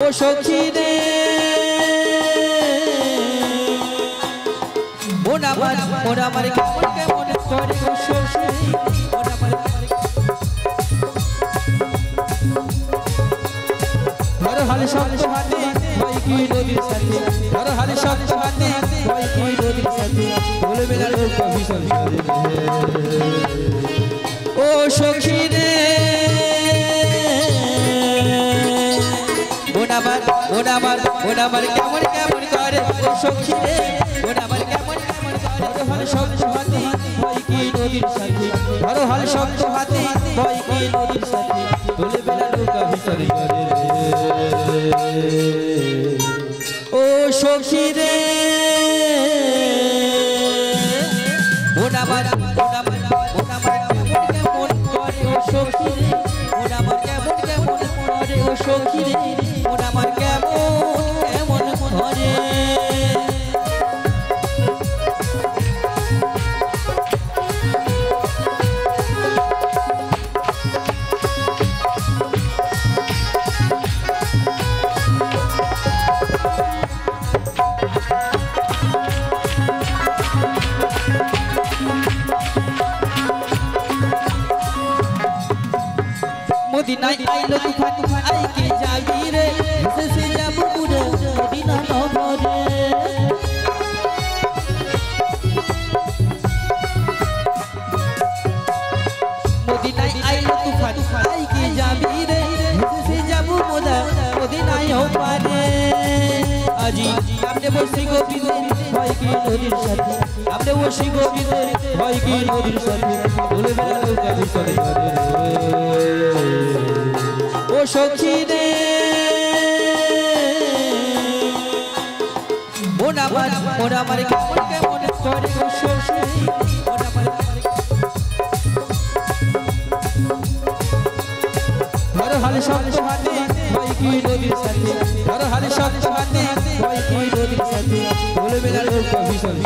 ও সখী রে মন আমার কেমন কেমন করে ও সখী মন আমার হর হাল শব্দ হাতে হয় কি নদীর সাথে হর হাল শব্দ হাতে হয় কি নদীর সাথে বলে বেলা লোক ভীষণ ও সখী রে মন আমার কেমন কেমন করে ও সখী রে মন আমার কেমন কেমন করে হর শব্দ হাতে হয় কি নদীর সাথে হর হাল শব্দ হাতে হয় কি নদীর সাথে বলে বেলা লোক ভীষণ ও সখী রে মন আমার কেমন কেমন করে ও সখী রে মন আমার কেমন কেমন করে ও সখী রে মন আমার কেমন কেমন করে মদিনায় আইলো তুফান আই কে যাবি রে শেষে যাব পুরো মদিনা নগরে মদিনায় আইলো তুফান আই কে যাবি রে শেষে যাব মদিনায় পারে আজি আমনে বসি গোবিন্দে হয় কি নদীর সাথে আমনে বসি গোবিন্দে হয় কি নদীর সাথে বলে বেলা লোক ভীষণ ও সখী রে মন আমার কেমন কেমন করে ও সখী মন আমার হর হাল শব্দ হাতে হয় কি নদীর সাথে হর হাল শব্দ হাতে হয় কি নদীর সাথে বলে বেলা লোক ভীষণ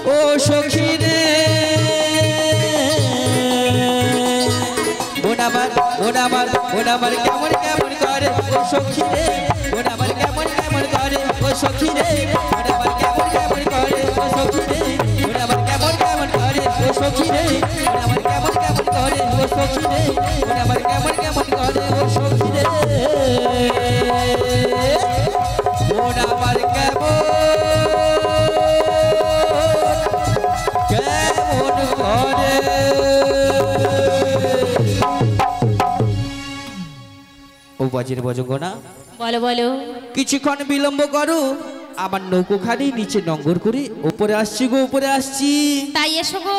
ও সখী রে মন আমার কেমন কেমন করে ও সখী রে মন আমার কেমন কেমন করে ও সখী রে মন আমার কেমন কেমন করে ও সখী রে মন আমার কেমন কেমন করে ও সখী রে মন আমার কেমন কেমন করে ও সখী রে মন আমার কেমন কেমন করে ও সখী রে মন আমার কেমন করে ও বাজির বজগনা বলো বলো কিছুক্ষণ বিলম্ব করো আমার নৌকোখানি নিচে নঙ্গর করে উপরে আসছি গো উপরে আসছি তাই এসো গো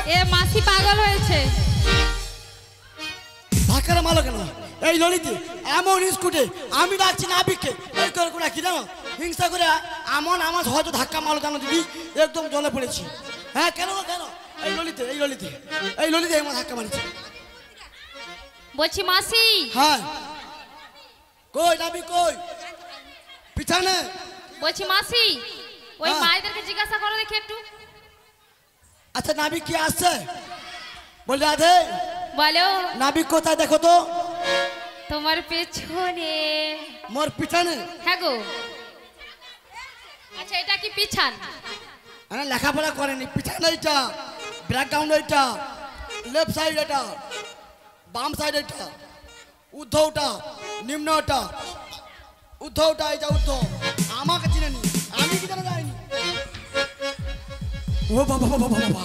এ মাসি পাগল হয়েছে ধাক্কার মালো কেন এই ললিতে এমন স্কুটে আমি ডাকছি নাবিককে এই করে করে কি জানো হিংসা করে আমার হয়তো ধাক্কা মালো কেন দিদি একদম জলে পড়েছি হ্যাঁ কেন কেন এই ললিতে আমার ধাক্কা মারছে বলছি মাসি হ্যাঁ কই নাবিক কই পিছনে বলছি মাসি ওই হ্যাঁ। মায়েদেরকে জিজ্ঞাসা করো দেখি একটু আচ্ছা নাবিক কি আসছে বল রাধে বলো নাবিক কোথায় দেখো তো তোমার পেছনে মোর পিছনে হ্যাঁ গো আচ্ছা এটা কি পিছান লেখাপড়া করেনি পিছনে এইটা ব্যাকগ্রাউন্ড এইটা লেফট সাইড এটা বাম সাইড এটা ঊর্ধ্বটা নিম্নটা ঊর্ধ্বটা এইটা ঊর্ধ্ব আমাকে চিনেনি আমি কি জানা যায়নি ও বাবা বাবা বাবা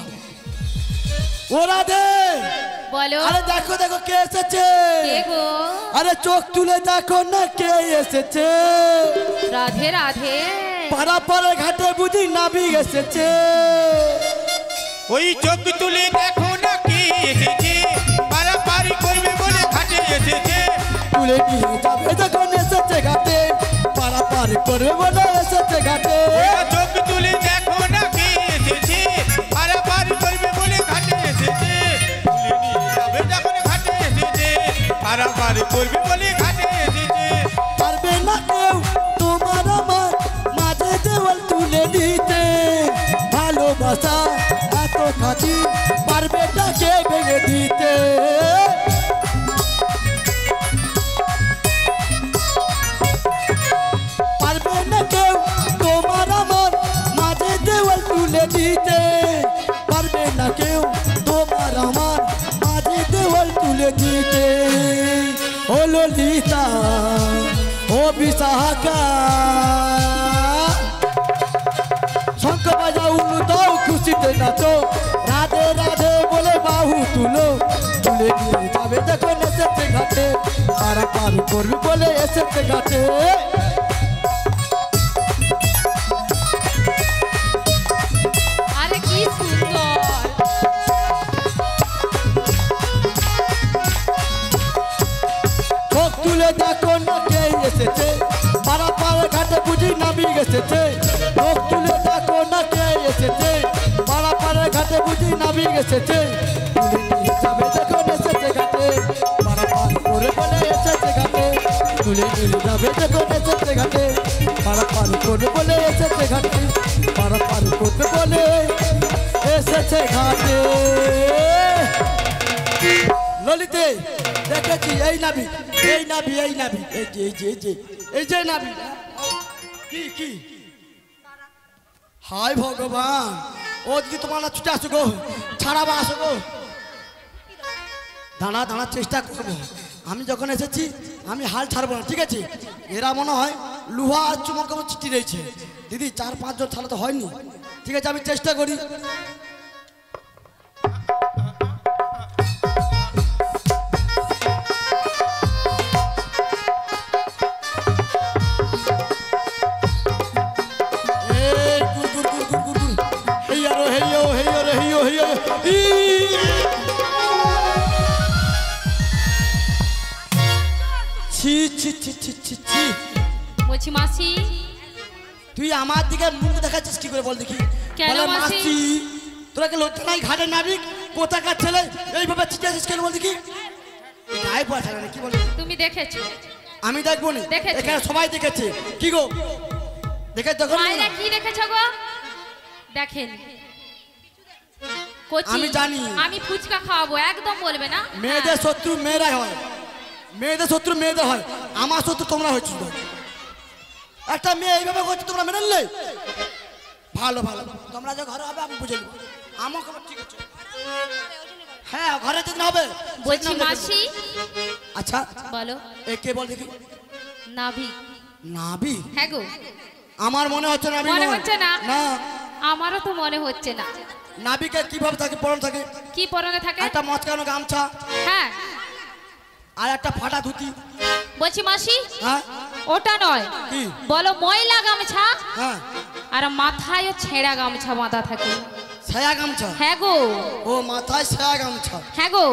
ওরা দে বলো আরে দেখো দেখো কে এসেছে কে গো? আরে চোখ তুলে দেখো না কে এসেছে রাধে রাধে। পাড়া পাড়া ঘাটে বুঝি নাবিক এসেছে ওই চোখ তুলে দেখো না কে এসেছে পারাপারি করবে বলে ঘাটে এসেছে তুলে নিয়ে যাবে যখন এসেছে ঘাটে পাড়া পাড়ি করবে বলে এসেছে ঘাটে ওরা চোখ তুলে দেখো না কে এসেছে পারাপারি করবে বলে ঘাটে এসেছে তুলে নিয়ে যাবে যখন ঘাটে এসেছে পারাপারি করবে বলে ঘাটে এসেছে পারবে না কেউ তোমার আমার মাঝে দেওয়াল তুলে দিতে ভালোবাসা এত খাঁটি পারবে না কে ভেঙে দিতে পারবে না কেউ তোমার আমার মাঝে দেওয়াল তুলে দিতে পারবে না কেউ তোমার আমার মাঝে দেওয়াল তুলে দিতে ও ললিতা ও বিশাখা শঙ্খ বাজাও দাও খুশিতে নাচো রাধে রাধে বলে বাহু তুলো তুলে নিয়ে যাবে যখন এসেছে ঘাটে পারা পার করবে বলে এসেছে ঘাটে আরে কি সুন্দর। চোখ তুলে দেখো না কে এসেছে পাড়া পাড়া ঘাটে বুঝি নাবিক এসেছে চোখ তুলে দেখো না কে এসেছে পাড়া পাড়া ঘাটে বুঝি নাবিক এসেছে তুলে নিয়ে যাবে যখন এসেছে ঘাটে পাড়া পার করে বলে এসেছে ঘাটে তুলে নিয়ে যাবে যখন এসেছে ঘাটে পাড়া পার করে বলে এসেছে ঘাটে পাড়া পার করবে বলে এসেছে ঘাটে ললিতে দেখেছি এই নাবি এই নাবি এই নাবি এই যে এই যে এই যে এই যে নাবি কি কি হায় ভগবান ও দিদি তোমার না ছুটে আসো গো ছাড়াবা আসো গো দাঁড়া দাঁড়ার চেষ্টা করবো আমি যখন এসেছি আমি হাল ছাড়বো না ঠিক আছে এরা মনে হয় লুহা আর চুমক আমার চিঠি রয়েছে দিদি 4-5 জন ছাড়া তো হয়নি ঠিক আছে আমি চেষ্টা করি বলছি মাসি তুই আমার দিকে মুখ দেখাচ্ছিস কি করে বল দেখি কেন বলে, মাসি? মাসি তোরা কি লজ্জা নাই ঘাটে নাবিক কোথাকার ছেলে এইভাবে চিঠি আসিস কেন বল দেখি গায়ে পড়া ছাড়া কি বল তুমি দেখেছো? আমি দেখবো না দেখেছি। এখানে সবাই দেখেছে কি গো দেখে তখন মায়েরা কি দেখেছো গো? দেখেন কচি আমি জানি। আমি ফুচকা খাওয়াবো একদম বলবে না। মেয়েদের শত্রু মেয়েরাই হয় মেয়েদের শত্রু মেয়েদের হয় আমার শত্রু তোমরা হয়েছিল একটা মেয়ে এইভাবে হচ্ছে তোমরা মেনে নিলে ভালো ভালো তোমরা যে ঘরে হবে আমি বুঝে নেবো আমার খবর ঠিক আছে হ্যাঁ ঘরে যেদিন হবে বলছি সেদিন আমরা মাসি দেখবো। আচ্ছা বলো এ কে বল দেখি নাভি। নাবি হ্যাঁ গো আমার মনে হচ্ছে নাবি মনে নয়। হচ্ছে না? না আমারও তো মনে হচ্ছে না। নাবিকে কিভাবে থাকে পরন থাকে কি পরনে থাকে? একটা মচকানো গামছা হ্যাঁ আর একটা ফাটা ধুতি বলছি মাসি হ্যাঁ ওটা নয় কি? বলো ময়লা গামছা হ্যাঁ আর মাথায়ও ছেঁড়া গামছা বাঁধা থাকে। ছায়া গামছা হ্যাঁ গো ও মাথায় ছায়া গামছা হ্যাঁ গো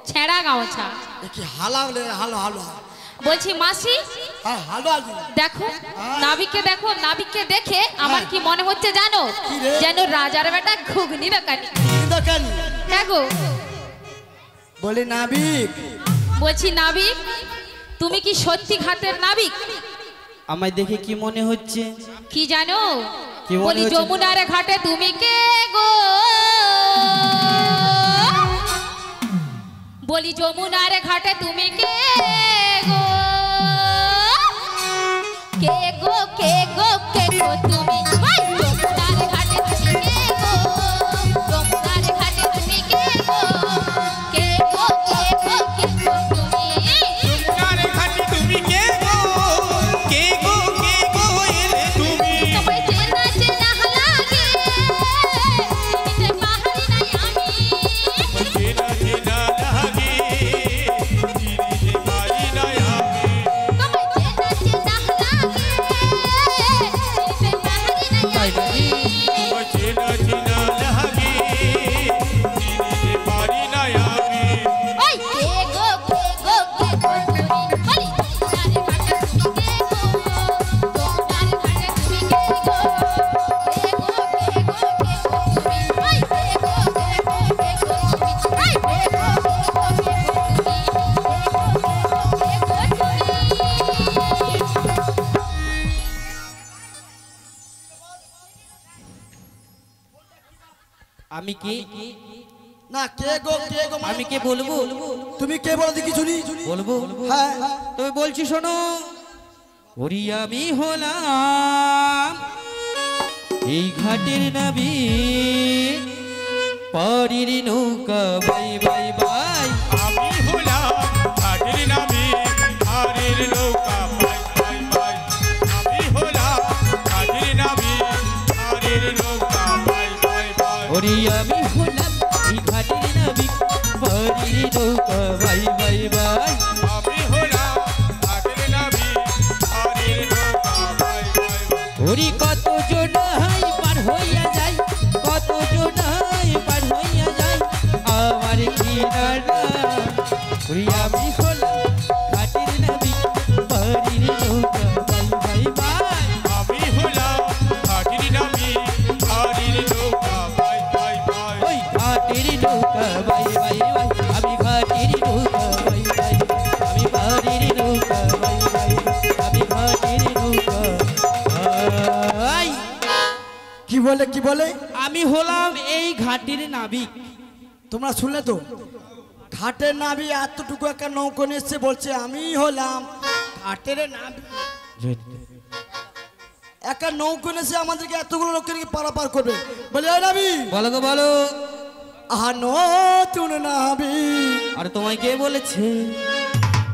ছেঁড়া গামছা। এ কি হালা হলে হালো হালো বলছি মাসি হ্যাঁ হালো আলু দেখো নাবিককে দেখো নাবিককে দেখে আমার হ্যাঁ। কি মনে হচ্ছে জানো? কি রে? যেন রাজার বেটা ঘুগনি দোকানি। দেখেন হ্যাঁ গো বলি নাবিক বলছি নাবিক তুমি কি সত্যি ঘাটের নাবিক? আমায় দেখে কি মনে হচ্ছে? কি জানো কি মনে বলি হচ্ছে? যমুনার ঘাটে তুমি কে গো? বলি যমুনার ঘাটে তুমি কে গো? কে গো কে গো কে গো তুমি? ওই যমুনার ঘাটে তুমি কে গো? যমুনার ঘাটে তুমি কে গো? কে গো কে গো কে গো তুমি? কারে ঘাটে তুমি কে গো কে গো কে গো এলে তুমি তোমায় চেনা চেনা লাগে, চিনতে পারি নাই আমি। আমি কি না কে গো আমি কে বলবো? তুমি কে বলো দেখি শুনি বলবো? হ্যাঁ তবে বলছি শোনো, ওরি আমি হলাম এই ঘাটের নাবি, পারির নৌকা বাই বাই বাই। আমি হলাম ঘাটের নাবি, পারির নৌকা বাই বাই বাই। আমি হলাম ঘাটের নাবি, পারির নৌকা বাই বাই বাই। ওরি আমি হলাম এই ঘাটের নাবি, পারির নৌকা বাই বাই বাই। আমি হলাম ঘাটের নাবি, পারির নৌকা বাই বাই বাই। ওরি কত জনাই পার হইয়া যায়, কত জনাই পার হইয়া যায় আমার কিনারা। ওরি আমি হলাম ঘাটের নাবি, পারির নৌকা বাই বাই বাই। আমি হলাম ঘাটের নাবি, পারির নৌকা বাই বাই বাই। ওই ঘাটের নৌকা বাই বাই বাই, আমি ঘাটের নৌকা বাই বাই, আমি পারির নৌকা বাই বাই, আমি ঘাটের নৌকা বাই। কি বলে আমি হলাম এই ঘাটের নাবিক। তোমরা শুনলে তো, ঘাটের নাবি এতটুকু একটা নৌকো নিয়ে এসছে বলছে আমি হলাম ঘাটের নাবি। একটা নৌকো নিয়ে এসে আমাদেরকে এতগুলো লোককে নিয়ে পারাপার করবে, বলে এই নাবি বলো গো বলো। আহা নতুন নাবি আর তোমায় কে বলেছে?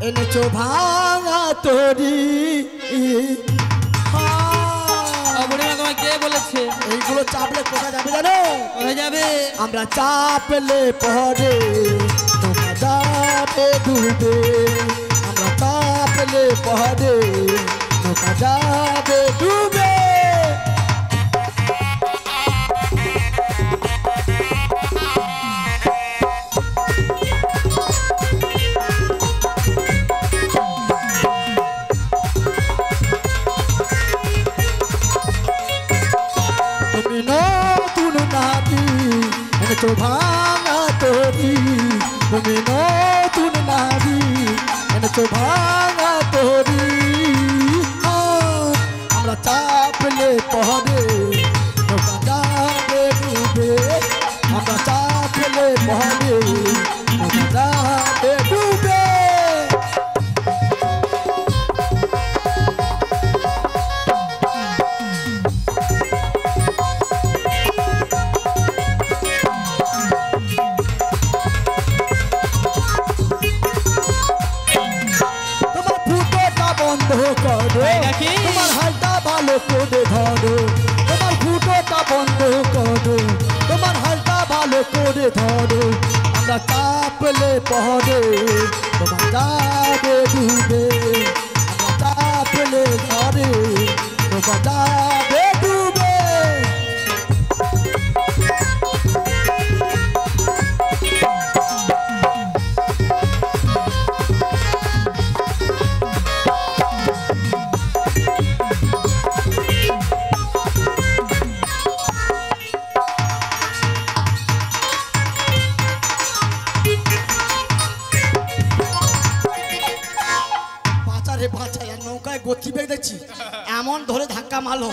এনেছো ভাঙা তরি। বুড়িমা তোমায় কে বলেছে? এইগুলো চাপলে কোথায় যাবে জানো? কোথায় যাবে? আমরা চাপলে পরে নৌকা যাবে ডুবে, আমরা চাপলে পরে নৌকা যাবে ডুবে। তুমি নতুন নাবি এনেছো ভাঙা তরি, তুমি নতুন নাবি এনেছো ভাঙা তরি। আমরা চাপলে পরে নৌকা যাবে ডুবে, আমরা চাপলে পরে নৌকা যাবে ডুবে। তোমার ফুটোটা বন্ধ করো, এই নাকি? তোমার হালটা ভালো করে ধরো, তোমার ফুটোটা বন্ধ করো, তোমার হালটা ভালো করে ধরো। আমরা চাপলে পরে তোমার যাবে ডুবে, আমরা চাপলে ধরে তোমার যাবে ডুবে। বাঁচারে বাঁচা, আর নৌকায় গতি বেগ দেখছি এমন ধরে ধাক্কা মারলো।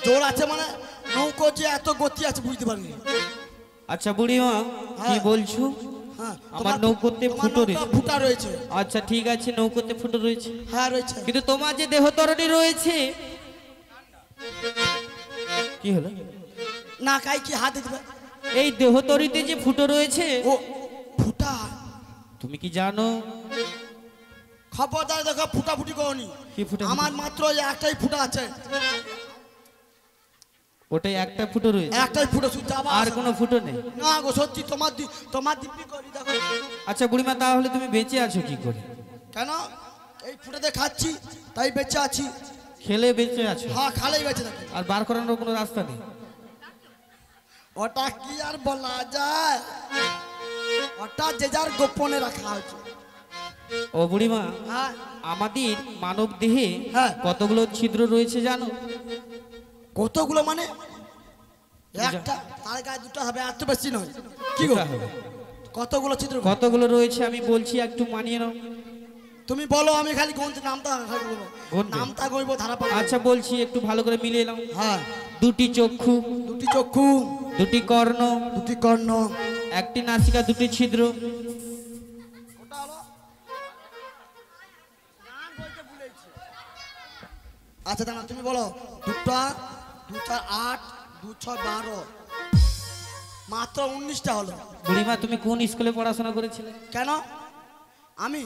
জোর আছে মানে নৌকো যে এত গতি আছে বুঝতে পারিনি। আচ্ছা বুড়িমা কি হ্যাঁ। বলছো? হ্যাঁ আমার নৌকোতে তোমার ফুটো নৌকা রয়েছে। ফুটা রয়েছে। আচ্ছা ঠিক আছে, নৌকোতে ফুটো রয়েছে, হ্যাঁ রয়েছে। কিন্তু তোমার যে দেহ তরণী রয়েছে কি হলো? না কাই কি হাত দিতে পারে? এই দেহ তরিতে যে ফুটো রয়েছে ও ফুটা, তুমি কি জানো? খবরদার দেখো ফুটাফুটি করনি। কি ফুটা? আমার মাত্র এই একটাই ফুটা আছে, ওটাই একটা ফুটো রয়েছে, একটাই ফুটো শুদ্ধ। আর কোনো ফুটো নেই? না গো সত্যি, তোমার দিব্যি করি দেখো। আচ্ছা বুড়িমা তাহলে তুমি বেঁচে আছো কি করে? কেন? এই ফুটাতে খাচ্ছি তাই বেঁচে আছি। খেলে বেঁচে আছো, হ্যাঁ খালেই বেঁচে থাকি। আর বার করানোর কোনো রাস্তা নেই? ওটা কি আর বলা যায়, ওটা যে যার গোপনে রাখা হয়েছে। ও বুড়িমা, হ্যাঁ আমাদের মানব দেহে হ্যাঁ। কতগুলো ছিদ্র রয়েছে জানো? কতগুলো মানে? একটা, তার গায়ে দুটো হবে, এত বেশি নয়। কি গো দুটো হবে। কতগুলো চিত্র? কতগুলো রয়েছে আমি বলছি, একটু মানিয়ে নাও। তুমি বলো, আমি খালি গন্তে নামটা খালি বলবো, গুনবে? নামটা গইবো ধারা পাবো। আচ্ছা বলছি, একটু ভালো করে মিলিয়ে নাও। হ্যাঁ, দুটি চক্ষু, দুটি চক্ষু, দুটি কর্ণ, দুটি কর্ণ, একটি নাসিকা, দুটি ছিদ্র। আচ্ছা দাঁড়া তুমি বলো। দুটা, 2 4 8, 2 6 12, মাত্র 19টা হলো। বুড়িমা তুমি কোন স্কুলে পড়াশোনা করেছিলে? কেন? আমি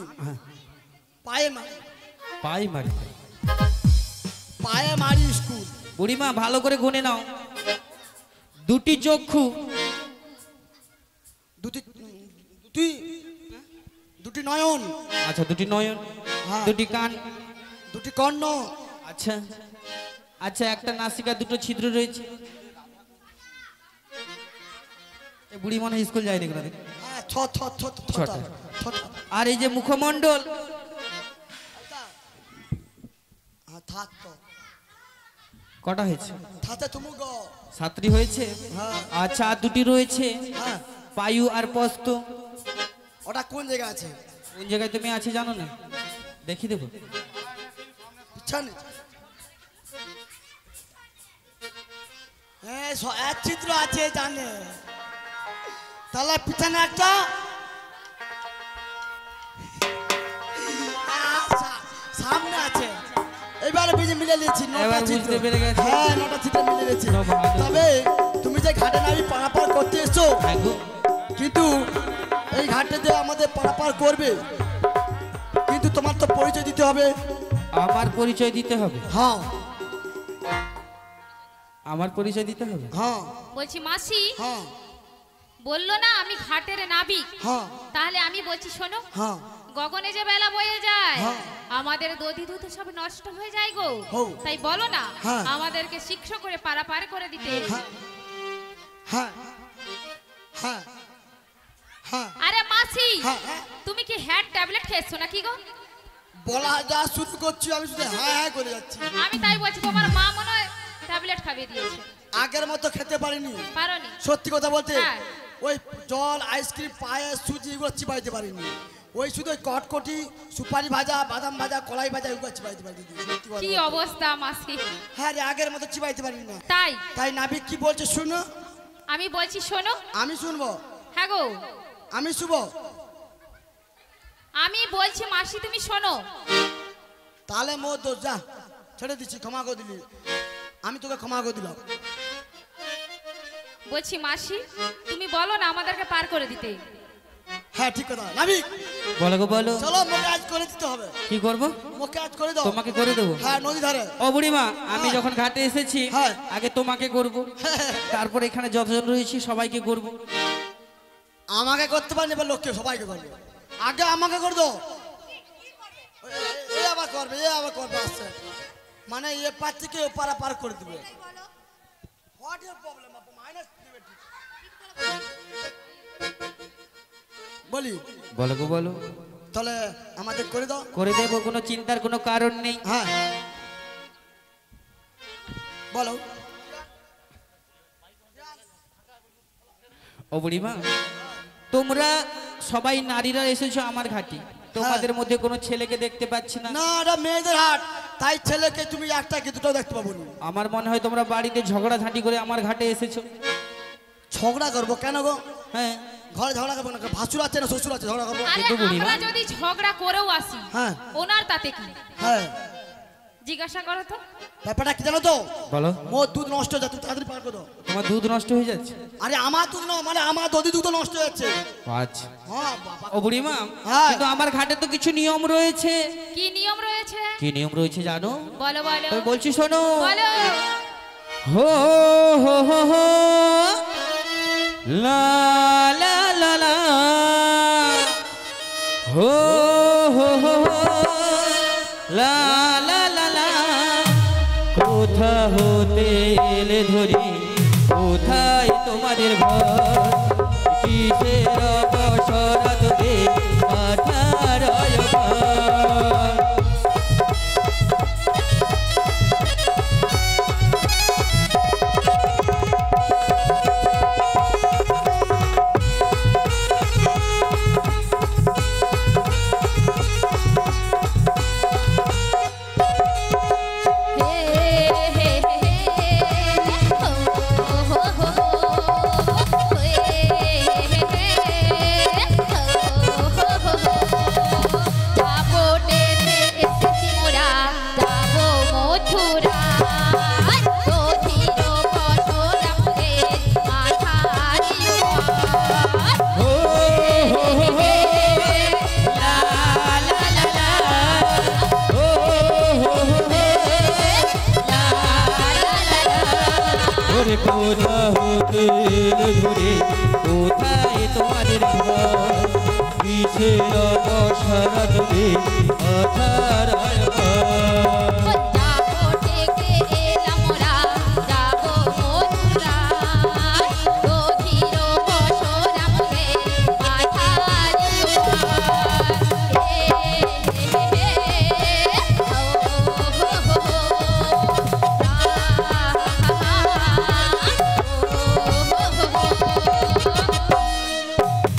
পায়ে মারি, পাই মারি। পায়ে মারি স্কুল। বুড়িমা ভালো করে গুনে নাও। দুটি চক্ষু, দুটি দুটি দুটি নয়ন, আচ্ছা দুটি নয়ন, হ্যাঁ। দুটি কান, দুটি কর্ণ, আচ্ছা আচ্ছা একটা নাসিকা, দুটো ছিদ্র রয়েছে। এ বুড়ি মনে হয় স্কুল যায়নি কোনো দিন। হ্যাঁ, ছটা। আর এই যে মুখমণ্ডল, থাক তো কটা হয়েছে? থাতে তুমি গো। 7টি হয়েছে। হ্যাঁ। আচ্ছা আর দুটি রয়েছে, হ্যাঁ, পায়ু আর পস্ত। ওটা কোন জায়গায় আছে? কোন জায়গায় তুমি আছে জানো না? দেখি দেবো। পিছনে। হ্যাঁ, এক চিত্র আছে জানে। তাহলে পিছনে একটা, সামনে আছে। এবারে বুঝে মিলে নিয়েছি। এবার বুঝতে পেরে গেছি। হ্যাঁ, 9টা চিত্র মিলে নিয়েছি। ভালো। তবে তুমি যে ঘাটে নামি পারাপার করতে এসছো, হ্যাঁ গো। কিন্তু এই ঘাটে যে আমাদের পারাপার করবে, কিন্তু তোমার তো পরিচয় দিতে হবে। আমার পরিচয় দিতে হবে? হ্যাঁ আমার পরিচয় দিতে হবে। হ্যাঁ বলছি মাসি, হ্যাঁ বললো না আমি ঘাটের নাবিক, হ্যাঁ তাহলে আমি বলছি শোনো, হ্যাঁ গগনে যে বেলা বয়ে যায়, হ্যাঁ। আমাদের দধি দুধ সব নষ্ট হয়ে যায় গো। হও। তাই বলো না হ্যাঁ। আমাদেরকে শিক্ষা করে পারাপার করে দিতে। হ্যাঁ হ্যাঁ হ্যাঁ হ্যাঁ আরে মাসি, হ্যাঁ, হ্যাঁ। তুমি কি হেড ট্যাবলেট খেয়েছো নাকি গো? বলা যা শুরু করছি আমি শুধু হ্যাঁ হ্যাঁ করে যাচ্ছি। আমি তাই বলছি তোমার মা মনে হয় ট্যাবলেট খাইয়ে দিয়েছে। আগের মতো খেতে পারিনি, পারোনি? সত্যি কথা বলতে। হ্যাঁ। ওই জল, আইসক্রিম, পায়েস, সুজি এগুলো চিবাইতে পারিনি। ওই শুধু ওই কটকটি, সুপারি ভাজা, বাদাম ভাজা, কলাই ভাজা এগুলো চিবাইতে পারিনি। সত্যি কথা কি বলতে। অবস্থা মাসি। হ্যাঁ রে, আগের মতো চিবাইতে পারিনি না। তাই তাই নাবিক কি বলছে শুনো। আমি বলছি শোনো। আমি শুনবো। হ্যাঁ গো, আমি শুভ। আমি বলছি মাসি তুমি শোনো। তাহলে মোর দোষ, যা ছেড়ে দিচ্ছি, ক্ষমা করে দিলি। আমি তোকে ক্ষমা করে দিলাম। বলছি মাসি তুমি বলো না আমাদেরকে পার করে দিতে। হ্যাঁ ঠিক কথা। নাবিক বলো গো বলো। চলো, মোকে আজ করে দিতে হবে। কি করবো? মোকে আজ করে দাও। তোমাকে করে দেবো? হ্যাঁ, নদী ধারে। ও বুড়িমা, আমি হ্যাঁ। যখন ঘাটে এসেছি হ্যাঁ। আগে তোমাকে করব, তারপর এখানে যতজন রয়েছি সবাইকে করব। আমাকে করতে পারেন, এবার লোককে সবাইকে করবে। আগে আমাকে করে দাও। এ আবার করবে, এ আবার করবে আসছে, মানে এ পার থেকে ও পারা পার করে দিবে। What is problem? মাইনাস বলি। বলো গো বলো। তাহলে আমাদের করে দাও। করে দেবো, কোনো চিন্তার কোনো কারণ নেই। হ্যাঁ বলো। ও বুড়িমা, তোমরা সবাই নারীরা এসেছো আমার ঘাটি, তোমাদের মধ্যে কোনো ছেলেকে দেখতে পাচ্ছি না। না, এটা মেয়েদের হাট, তাই ছেলেকে তুমি একটা কি দুটো দেখতে পাবো না। আমার মনে হয় তোমরা বাড়িতে ঝগড়া ঝাঁটি করে আমার ঘাটে এসেছো। ঝগড়া করবো কেন গো? হ্যাঁ। ঘরে ঝগড়া করবো না, ভাসুর আছে না শ্বশুর আছে, ঝগড়া করবো? আরে কিন্তু বুড়িমা- আমরা যদি ঝগড়া করেও আসি, হ্যাঁ। ওনার তাতে কি? হ্যাঁ, জিজ্ঞাসা করো তো। ব্যাপারটা কি জানো তো? বলো। মোর দুধ নষ্ট হয়ে যাচ্ছে, তাড়াতাড়ি পার করে দাও। তোমার দুধ নষ্ট হয়ে যাচ্ছে? আরে আমার দুধ না, মানে আমার দধি দুধ নষ্ট হয়ে যাচ্ছে। আচ্ছা। হ্যাঁ বাবা। ও বুড়িমা, হ্যাঁ। কিন্তু আমার ঘাটে তো কিছু নিয়ম রয়েছে। কি নিয়ম রয়েছে? কি নিয়ম রয়েছে জানো? বলো বলো তবে বলছি শোনো। বলো। হো হো হো হো লা লা লা লা হো হো হো হো লা লা লা লা কোথা হতে এলে ধরি, কোথায় তোমাদের ঘর, কিসের অবসর তোদের পাঠার ঘর। হে হে হে হে হো হো হো কোথা হতে ধরে কোথায় তোমাদের ঘর কিসের সারা দেবে আধার যাবো থেকে এলাম মোরা যাবো মথুরায় দধির বসরাম রে মাথারি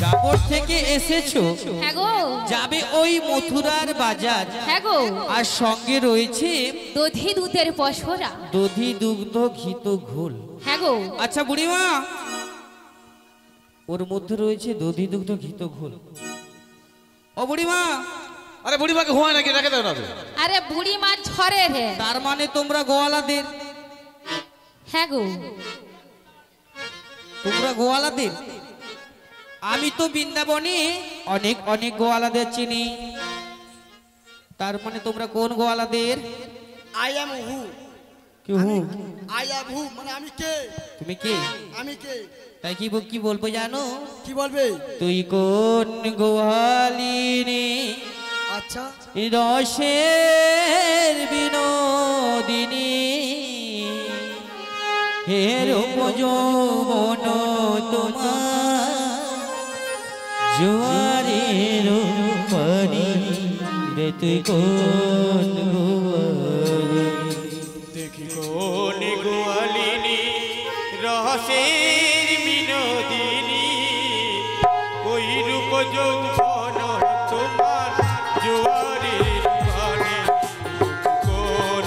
যাবর থেকে এসেছো হ্যাঁ গো যাবে ওই মথুরার বাজার হ্যাঁ গো আর সঙ্গে রয়েছে দধি দুধের পসরা দধি দুগ্ধ ঘিত ঘোল হ্যাঁ গো আচ্ছা বুড়িমা ওর মধ্যে রয়েছে দধি দুগ্ধ ঘিত ঘোল ও বুড়িমা আরে বুড়িমাকে ঘুমায় নাকি রেখে দাও না তো। আরে বুড়ি মার ঝরে রে তার মানে তোমরা গোয়ালাদের হ্যাঁ গো তোমরা গোয়ালাদের আমি তো বৃন্দাবনে অনেক অনেক গোয়ালাদের চিনি তার মানে তোমরা কোন গোয়ালাদের আই এম হু কি হু আই এম হু মানে আমি কে তুমি কে আমি কে তাই কি বলবো জানো কি বলবে তুই কোন গোয়ালিনী আচ্ছা রসের বিনোদিনী হের যৌবন তোমার জোয়ারের পানি রে তুই কোন গোয়ালিনী দেখি কোন গোয়ালিনী রহস্যের বিনোদিনী ওই রূপ যৌবন তোমার জোয়ারের পানে কোন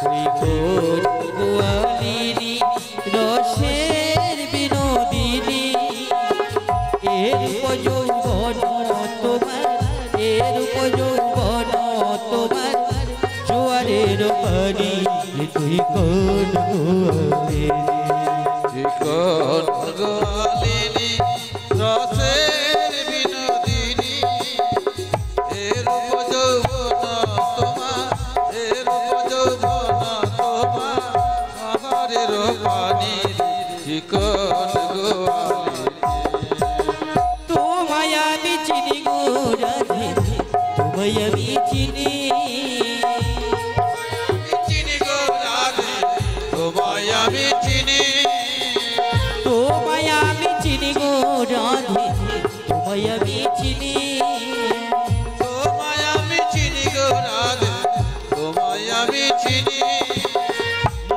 তুই কোন গোয়ালিনী রসের বিনোদিনী এর যৌবন তোমার এর যৌবন তোমার জোয়ারের পানি তুই কোন গোয়ালিনী কোন গোয়ালিনী রসের বিনোদিনী এর যৌবন তোমার এর যৌবন তোমার সাগরের পানি কোন গোয়ালিনী তোমায় আমি চিনি গো রাধে তোমায় আমি চিনি চিনি গো রাধে তোমায় আমি চিনি তোমায় আমি চিনি গো রাধে তোমায় আমি চিনি তোমায় আমি চিনি গো রাধে তোমায় আমি চিনি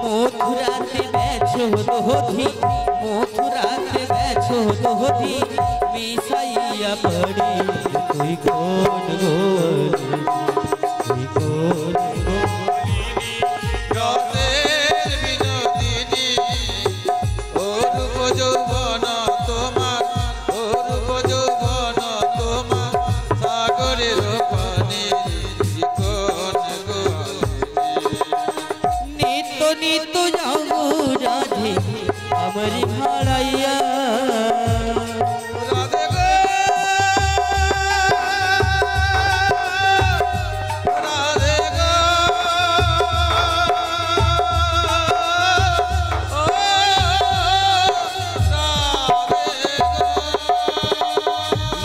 মথুরাতে বেছো দোধি মথুরাতে বেছো দোধি মিশাইয়া পড়ে তুই কোন গোয়ালিনী তুই কোন গোয়ালিনী রসের বিনোদিনী ও রূপ যৌবন তোমার ও রূপ যৌবন তোমার সাগরের পানি কোন গোয়ালিনী নিত্য নিত্য যাও রাধে আমার ভাড়াইয়া রাধে গো রাধে গো ও রাধে গো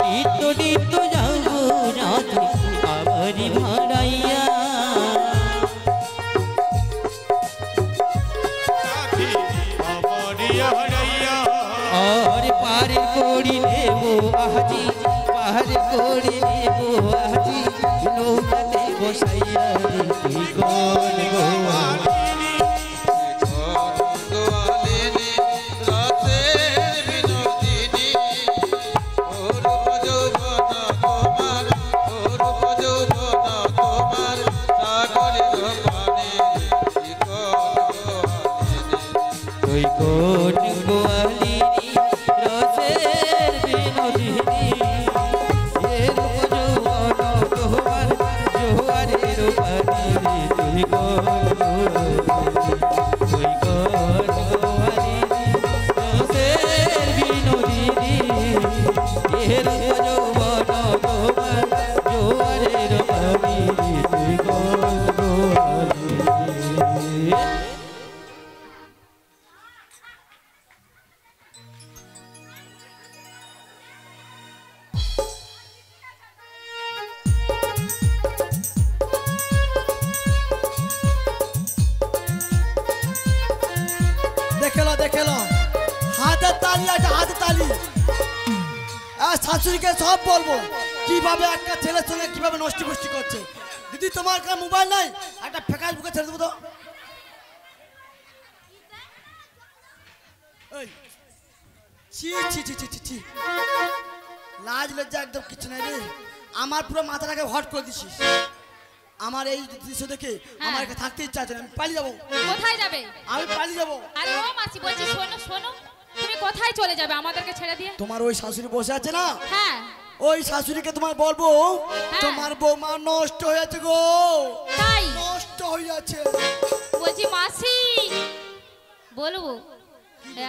নিত্য নিত্য যাও রাধে আমার ভাড়াইয়া সাথী আমারি হারাইয়া और पार कोड़ी लेबो आजी पार कोड़ी लेबो आजी नौकते गोसाइया रे तुई कोन गोवालिनी কোন গোয়ালিনী রসের বিনোদিনী ও রূপ যৌবন তোমার ও রূপ যৌবন তোমার সাগরের পানি কোন গোয়ালিনী তুই কোন গোয়ালিনী রসের বিনোদিনী এর যৌবন তোমার জোয়ারের পানি রে তুই কোন গোয়ালিনী হাতের তালি একটা হাতের তালি। আর শাশুড়িকে সব বলবো কিভাবে একটা ছেলের সঙ্গে কিভাবে নষ্টি ফষ্টি করছে। দিদি তোমার কাছে মোবাইল নাই, একটা ফেসবুকে ছেড়ে দেবো তো। এই, ছি ছি ছি ছি ছি ছি, লাজ লজ্জা একদম কিছু নাই রে। আমার পুরো মাথাটাকে হট করে দিছিস। আমার এই দৃশ্য দেখে আমার এখানে থাকতে ইচ্ছা আছে না, আমি পালিয়ে যাবো। কোথায় যাবে? আমি পালিয়ে যাবো। আরে ও মাসি বলছি শোনো শোনো, তুমি কোথায় চলে যাবে আমাদেরকে ছেড়ে দিয়ে? তোমার ওই শাশুড়ি বসে আছে না, হ্যাঁ ওই শাশুড়িকে তোমার বলবো তোমার বৌমা নষ্ট হয়ে যাচ্ছে গো, তাই নষ্ট হয়ে যাচ্ছে। বলছি মাসি বলবো,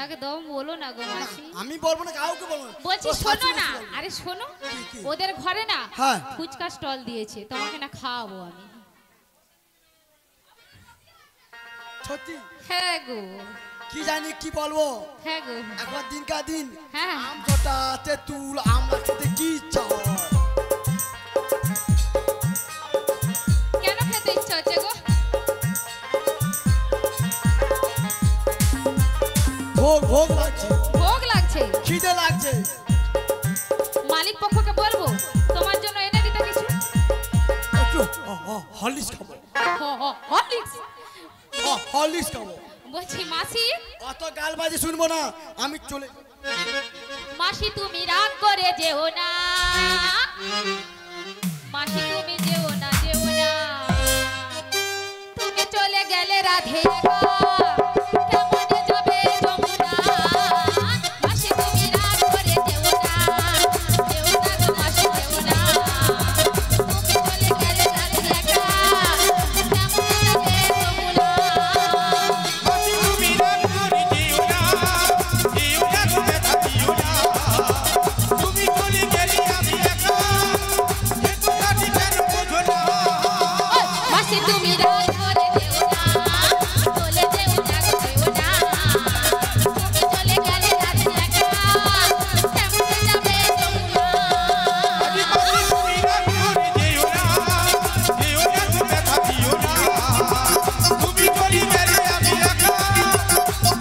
একদম বলো না গো মাসি। আমি বলবো না, কাউকে বলবো না। বলছি ও শোনো শাশুড়ি না, বলবে। আরে শোনো, কি? ওদের ঘরে না হ্যাঁ। ফুচকা স্টল দিয়েছে, তোমাকে না খাওয়াবো আমি। সত্যি? হ্যাঁ গো, কি জানি কি বলবো। হ্যাঁ গো, একবার দিনকার দিন হ্যাঁ আম চটা তেঁতুল আমরা খেতে কি ইচ্ছা হয়। কেন খেতে ইচ্ছা হচ্ছে গো? ভোগ ভোগ লাগছে, ভোগ লাগছে। খিদে লাগছে। মালিক পক্ষকে বলবো তোমার জন্য এনে দিতে কিছু। একটু হরলিক্স খাবো, হরলিক্স। হরলিক্স খাবো। বলছি মাসি, অত গালবাজি শুনবো না, আমি চলে। মাসি তুমি রাগ করে যেও না, মাসি তুমি যেও না যেও না, তুমি চলে গেলে রাধে একা, কেমনে যাবে যমুনা। মাসি তুমি রাগ করে যেও না, যেও না গো মাসি যেও না, তুমি চলে গেলে রাধে একা, কেমনে যাবে যমুনা। মাসি তুমি রাগ করে যেও না, যেও না গো ব্যথা দিও না। তুমি চলে গেলে আমি একা, এ কথাটি কেন বোঝো না? মাসি তুমি রাগ করে যেও না, চলে যেও না গো যেও না, তুমি চলে গেলে রাধে একা, কেমনে যাবে যমুনা। আরে মাসি তুমি রাগ করে যেও না, যেও না গো ব্যথা দিও না। তুমি চলে গেলে আমি একা,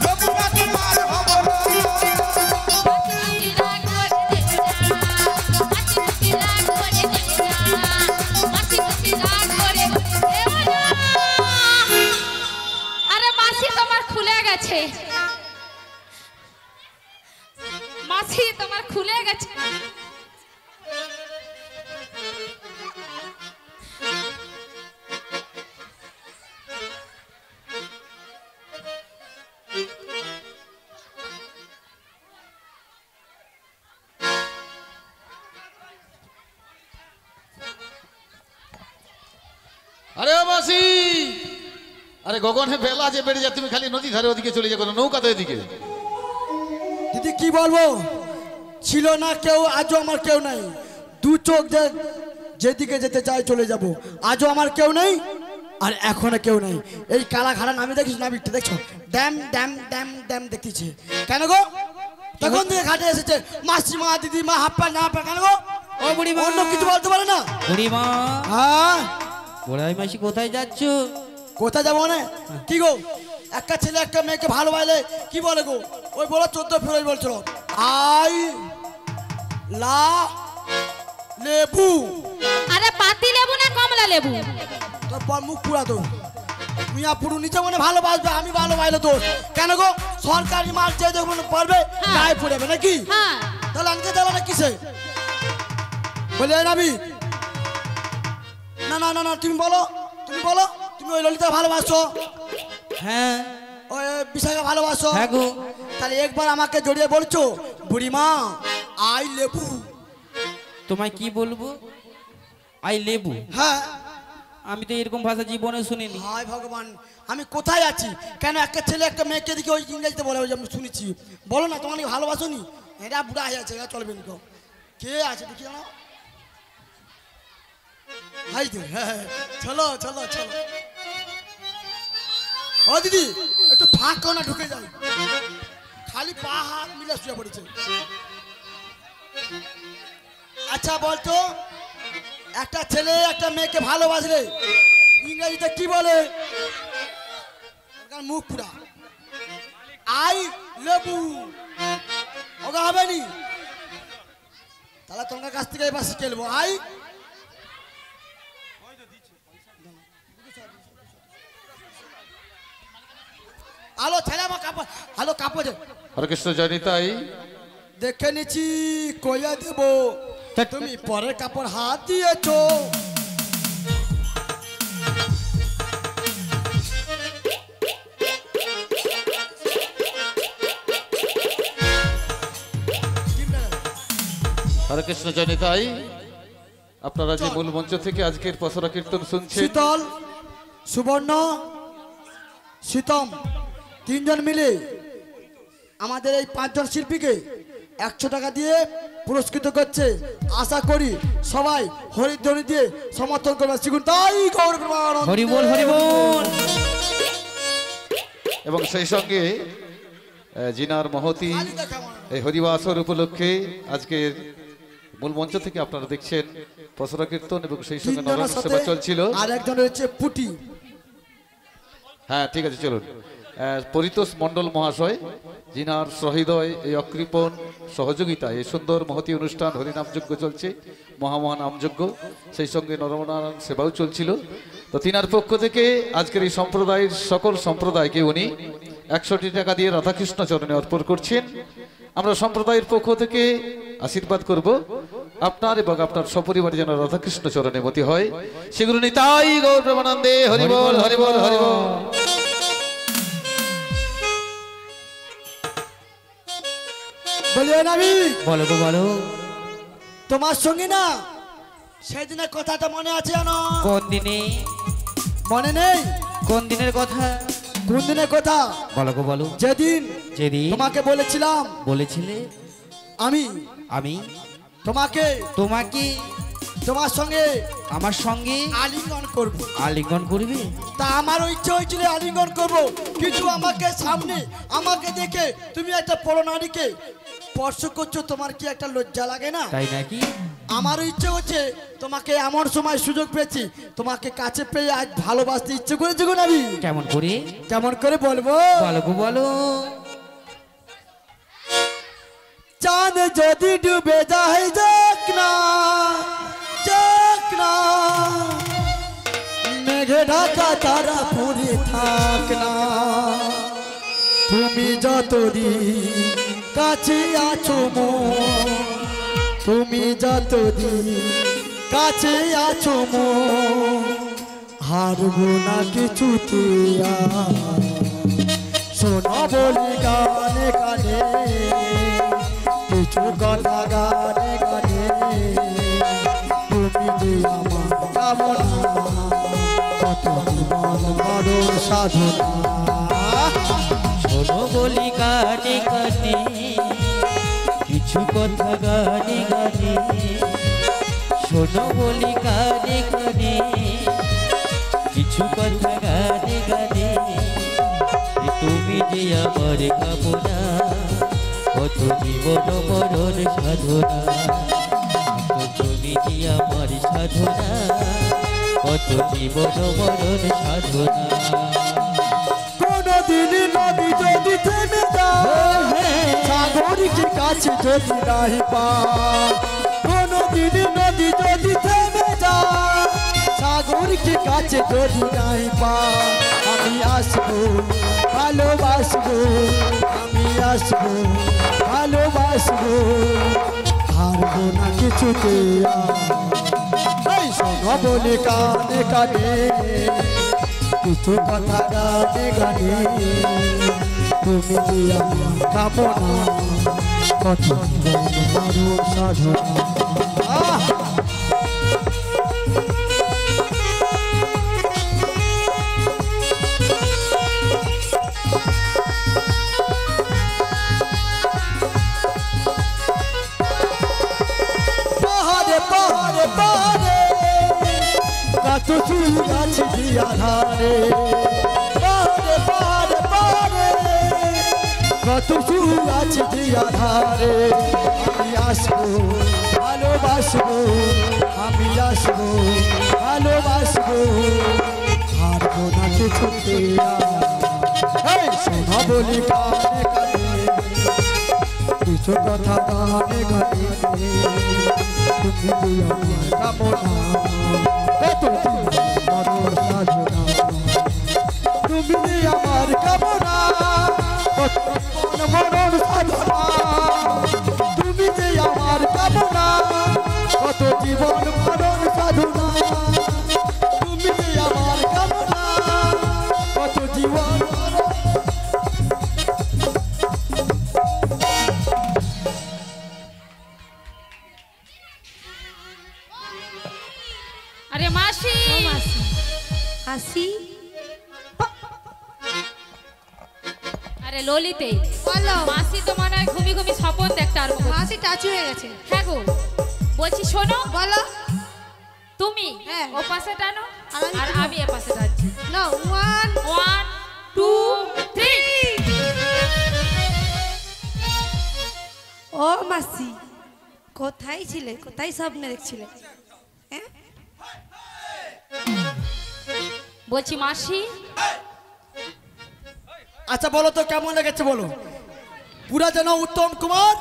যমুনা তোমার হব না। মাসি রাগ করে যেও না, মাসি তুমি রাগ করে যেও না, মাসি তুমি রাগ করে যেও না। আরে মাসি তোমার খুলে গেছে, মাসি তোমার খুলে গেছে। আরে ও মাসি, আরে গগনে বেলা যে বেড়ে যায়, তুমি খালি নদী ধারে ওদিকে চলে যাও, নৌকা তো এদিকে। দিদি কি বলবো, ছিল না কেউ, আজও আমার কেউ নাই। দু চোখ যেদিকে যেতে চাই চলে যাব, আজও আমার কেউ নেই আর এখনো কেউ নেই। এই কালা ঘাড়া নামে দেখিস না, বিটটা দেখছো, ড্যাম ড্যাম ড্যাম ড্যাম দেখতেছে। কেন গো তখন থেকে ঘাটে এসেছে মাসিমা দিদিমা হাপ্পা না হাপ্পা, কেন গো? ও বুড়িমা, অন্য কিছু বলতে পারে না? বুড়িমা, হ্যাঁ বড়াই মাসি কোথায় যাচ্ছ? কোথায় যাবো মানে কি গো, একটা ছেলে একটা মেয়েকে ভালোবাসলে কি বলে গো, ওই বলো 14 ফেব্রুয়ারি বলছিল আই লা লেবু। আরে পাতি লেবু না কমলা লেবু? তোর মুখ পুরা তো মিয়া পুরো নিচে মনে ভালোবাসবে, আমি ভালোবাসলে তো কেন গো, সরকারি মাল যে যখন পারবে গায়ে পড়বে নাকি? হ্যাঁ তাহলে আনকে যাবে না কিসে বলে নাবি? না না না না, তুমি বলো, তুমি বলো, তুমি ওই ললিতা ভালোবাসো, হ্যাঁ ওই বিশাখা ভালোবাসো। হ্যাঁ গো। তাহলে একবার আমাকে জড়িয়ে বলছো বুড়িমা আই লেবু। তোমায় কি বলবো? আই লেবু? হ্যাঁ। আমি তো এরকম ভাষা জীবনে শুনিনি। হায় ভগবান, আমি কোথায় আছি? কেন একটা ছেলে একটা মেয়েকে দিকে ওই ইংরেজিতে বলে, ওই যে আমি শুনেছি। বলো না তোমার ভালোবাসো নি? এটা বুড়া হয়ে আছে, এটা চলবে নি। কে আছে দেখি জানো? হাই দে, হ্যাঁ চলো চলো চলো। ও দিদি একটু ফাঁক না ঢুকে যাই, খালি পা হাত মিলে শুয়ে পড়েছে। আচ্ছা বলতো, একটা ছেলে একটা মেয়েকে ভালোবাসলে ইংরেজিতে কি বলে? মুখ পুরা আই লেবু। ওকে হবে নি তাহলে তোমার কাছ থেকে এবার শিখে নেবো আই আলো ছেলে আমার কাপড় আলো কাপড় হরে কৃষ্ণ জয়নিতাই দেখে নিচ্ছি কইয়া দেব তুমি পরের কাপড় হাত দিয়েছো হরে কৃষ্ণ জয়নিতাই আপনারা যে মূল মঞ্চ থেকে আজকের পসরা কীর্তন শুনছেন শীতল সুবর্ণ শীতম তিনজন মিলে আমাদের এই 5 জন শিল্পীকে 100 টাকা দিয়ে পুরস্কৃত করছে আশা করি সবাই হরিধ্বনি দিয়ে সমর্থন করবে শিখুন তাই গৌর প্রেমানন্দে। হরি বল হরি বল। এবং সেই সঙ্গে জিনার মহতি এই হরিবাসর উপলক্ষে আজকের মূল মঞ্চ থেকে আপনারা দেখছেন পসরা কীর্তন এবং সেই সঙ্গে তিনজনের নরম সাথে সেবা চলছিল। আর একজন হচ্ছে পুটি হ্যাঁ ঠিক আছে চলুন পরিতোষ মণ্ডল মহাশয় জিনার সহৃদয় এই অকৃপণ সহযোগিতা এই সুন্দর মহতি অনুষ্ঠান হরিনামযজ্ঞ চলছে মহামহান নামযজ্ঞ সেই সঙ্গে নরনারায়ণ সেবাও চলছিল তো তিনার পক্ষ থেকে আজকের এই সম্প্রদায়ের সকল সম্প্রদায়কে উনি 100 টাকা দিয়ে রাধাকৃষ্ণ চরণে অর্পণ করছেন। আমরা সম্প্রদায়ের পক্ষ থেকে আশীর্বাদ করব আপনার এবং আপনার সপরিবারে যেন রাধাকৃষ্ণ চরণে মতি হয় সেগুলো নিতাই গৌর প্রেমানন্দে হরি বল হরি বল হরি বল। বলিও নাবি বলো গো বলো। তোমার সঙ্গে না সেদিনের কথাটা মনে আছে জানো কোন দিনে? মনে নেই কোন দিনের কথা? কোন দিনের কথা বলো গো বলো। যেদিন যেদিন তোমাকে বলেছিলাম বলেছিলে আমি আমি তোমাকে তোমাকে তোমার সঙ্গে আমার সঙ্গে আলিঙ্গন করব আলিঙ্গন করবে। তা আমারও ইচ্ছে হয়েছিল আলিঙ্গন করব কিন্তু আমাকে সামনে আমাকে দেখে তুমি একটা পরনারীকে স্পর্শ করছো তোমার কি একটা লজ্জা লাগে না? তাই নাকি? আমারও ইচ্ছে হচ্ছে তোমাকে এমন সময় সুযোগ পেয়েছি তোমাকে কাছে পেয়ে আজ ভালোবাসতে ইচ্ছে করেছে গো নাবি। কেমন করে? কেমন করে বলবো বলো গো বলো। চাঁদ যদি ডুবে যায় যাক না মেঘে ঢাকা তারা পড়ে থাক না তুমি যতদিন কাছে আছো মন তুমি যতদিন কাছে আছো মন হারবো না কিছুতে শোনো বলি গানে গানে কিছু কথা গানে গানে তুমি যে আমার কামনা কত জীবন বড় সাধনা শোনো বলি গানে গানে কিছু কথা গানে গানে শোনো বলি গানে গানে কিছু কথা গানে গানে তুমি যে আমার কামনা কত জীবন মরণ সাধনা তুমি যে আমার সাধনা কত জীবন মরণ সাধনা। কোনদিন নদী যদি থেমে যায় সাগরকে কাছে যদি নাহি পায় কোনদিন নদী যদি থেমে যায় সাগরকে কাছে যদি নাহি পায় আমি আসবো ভালোবাসবো আমি আসবো ভালোবাসবো হারবো না কিছুতে এই শোনো বলে কানে কানে কিছু কথা গানে গানে তুমি যে আমার কামনা কত বড় সাধনা পাহাড়ে পাহাড়ে পাহাড়ে কত ফুল গাছ দিয়া ধারে পাহাড়ে পাহাড়ে পাহাড়ে কত ফুল গাছ দিয়া ধারে আমি আসবো ভালোবাসবো আমি আসবো ভালোবাসবো হারবো না কিছুতে শোনা বলি কানে কানে কথা গানে গানে তুমি আমার কামনা কত মরণ সাধনা তুমি আমার কামনা কত মরণ সাধনা তুমি যে আমার কামনা কত জীবন মরণ সাধনা তুমি যে আমার কামনা কত জীবন আরে মাসি আসি আরে ললিতে বলো মাসি তো মনে হয় ঘুমি ঘুমি স্বপন দেখতে আরম্ভ করছে। মাসি টাচু হয়ে গেছে হ্যাঁ গো বলছি শোনো বলো তুমি হ্যাঁ। ও পাশে টানো আর আমি আর আমি এ পাশে টানছি না 1 1 2 3 ও মাসি কোথায় ছিলে কোথায় স্বপ্ন দেখছিলে হ্যাঁ বলছি মাসি আচ্ছা বলো তো কেমন লেগেছে বলো পুরা যেন উত্তম কুমার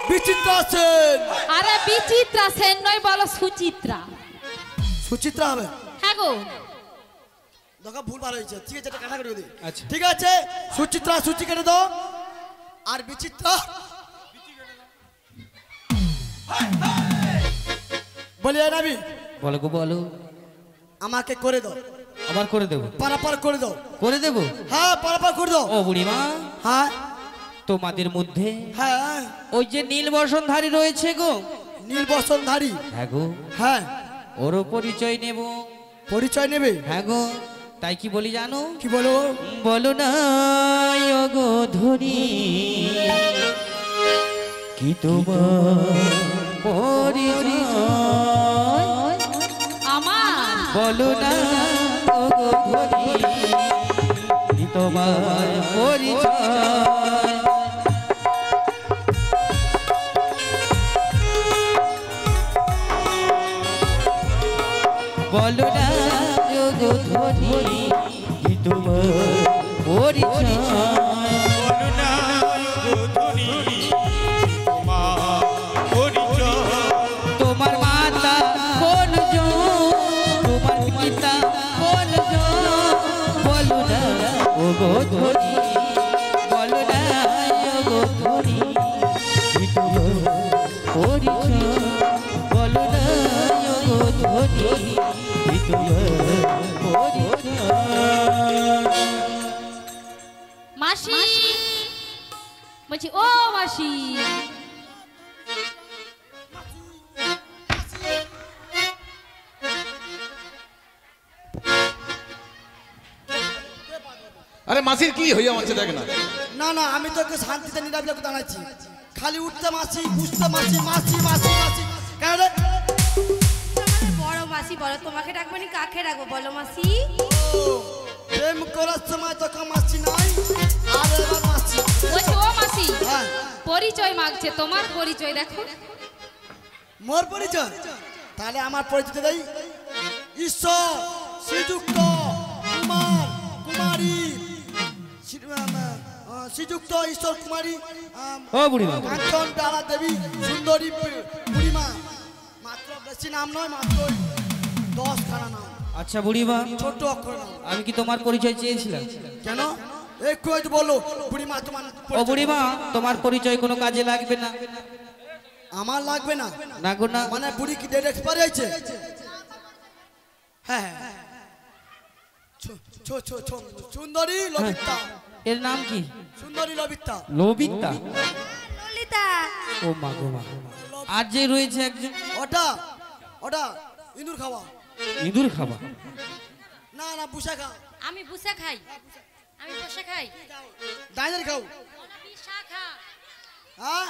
বিচিত্র আছেন আরে বিচিত্রা সেন নয় বলো সুচিত্রা সুচিত্রা হবে হ্যাঁ গো দেখো ভুল ভালো হয়েছে ঠিক আছে এটা কাটা করে দিই আচ্ছা। ঠিক আছে সুচিত্রা সুচি কেটে দাও আর বিচিত্রা বলি নাবি বলো গো বলো আমাকে করে দাও আবার করে দেবো পারাপার করে দাও করে দেবো হ্যাঁ পারাপার করে দাও ও বুড়িমা হ্যাঁ তোমাদের মধ্যে হ্যাঁ ওই যে নীল বসনধারী রয়েছে গো নীল বসনধারী হ্যাঁ গো হ্যাঁ ওরও পরিচয় নেব পরিচয় নেবে হ্যাঁ গো তাই কি বলি জানো কি বলো বলো না ও গো ধরি কি তোমার পরিচয় আমার বলো না ও গো ধরি কি তোমার পরিচয় বলো না ও গো ধরি কি তোমার পরিচয় করুণা গোধূলি তোমার পরিচয় তোমার মাতা কোন জো তোমার পিতা কোন জো বলো না ও গো ধরি বলো না ও গো ধরি কি তোমার পরিচয় বলো না ও গো ধরি কি তোমার পরিচয় মাসি বলছি ও মাসি আরে মাসির কি হইয়া আছে দেখ না না না আমি তোকে শান্তিতে নিরাবিলে দাঁড়াচ্ছি খালি উঠতে মাসি বুঝতে মাসি মাসি মাসি মাসি কেন রে? তোমাদের বড় মাসি বলো তোমাকে ডাকবো না কাকে ডাকবো বলো মাসি ও, প্রেম করার সময় তোকে মাসি নাই আর এবার মাসি বলছি ও মাসি হ্যাঁ পরিচয় মাগছে তোমার পরিচয় দেখো মোর পরিচয় তাহলে আমার পরিচয় দেই ঈশ্বর শ্রীযুক্ত কুমার কুমারী শ্রীযুক্ত ঈশ্বর কুমারী ও বুড়িমা কাঞ্চন ডালা দেবী সুন্দরী বুড়িমা মাত্র বেশি নাম নয় মাত্র 10 খানা নাম আচ্ছা বুড়িমা ছোট অক্ষর নাম আমি কি তোমার পরিচয় চেয়েছিলাম কেন একটু হয়তো বলো বুড়িমা তোমার ও পরিচয়- বুড়িমা তোমার পরিচয় কোনো কাজে লাগবে না আমার লাগবে না না গো না মানে বুড়ি কি ডেট এক্সপায়ার হয়েছে হ্যাঁ হ্যাঁ সুন্দরী লবিতা এর নাম কি সুন্দরী লবিতা লবিতা ললিতা ও মা গো মা আর যে রয়েছে একজন ওটা ওটা ইঁদুর খাওয়া ইঁদুর খাবা না না বুসা খাও আমি বুসে খাই আমি বসে খাই ডাইনার খাও বিশা খা হ্যাঁ